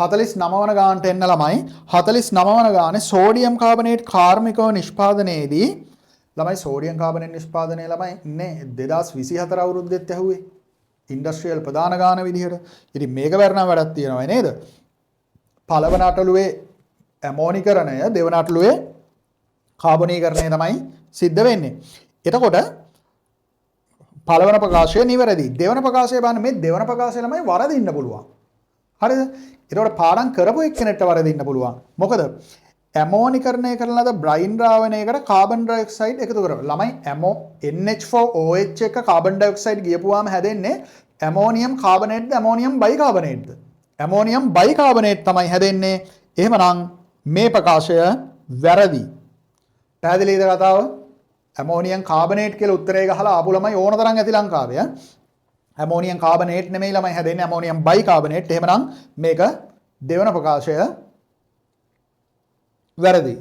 49 වන ගානට එන්න ළමයි 49 වන ගානේ සෝඩියම් කාබනේට් කාර්මිකව නිෂ්පාදනයේදී ළමයි සෝඩියම් කාබනේට් නිෂ්පාදනයේ ළමයි ඉන්නේ 2024 අවුරුද්දෙත් ඇහුවේ ඉන්ඩස්ට්‍රියල් ප්‍රධාන ගාන විදිහට. ඉතින් මේක වරණ වැඩක් තියෙනවා නේද? පළවන අටලුවේ ඇමෝනිකරණය දෙවන අටලුවේ කාබනීකරණය තමයි සිද්ධ වෙන්නේ. එතකොට පළවන ප්‍රකාශය නිවැරදි. දෙවන ප්‍රකාශය බලන්න මේ දෙවන ප්‍රකාශය ළමයි වරදින්න පුළුවන්. හරිද? ඒතකොට පාඩම් කරපු එක්කෙනෙක්ට වරදින්න පුළුවන්. මොකද ඇමෝනිකරණය කරන ලද බ්‍රයින් ද්‍රාවණයකට කාබන් ඩයොක්සයිඩ් එකතු කරනවා. ළමයි NH4OH එක කාබන් ඩයොක්සයිඩ් ගියපුවාම හැදෙන්නේ ඇමෝනියම් කාබනේට්ද ඇමෝනියම් බයිකාබනේට්ද? ඇමෝනියම් බයිකාබනේට් තමයි හැදෙන්නේ. එහෙමනම් මේ ප්‍රකාශය වැරදි. පැහැදිලිද කතාව? ඇමෝනියම් කාබනේට් කියලා උත්තරේ ගහලා ආපු ළමයි ඕන තරම් ඇති ලංකාවේ. ඇමෝනියම් කාබනේට් නෙමෙයි ළමයි හැදෙන්නේ ඇමෝනියම් බයිකාබනේට්. එහෙමනම් මේක දෙවන ප්‍රකාශය වැරදි.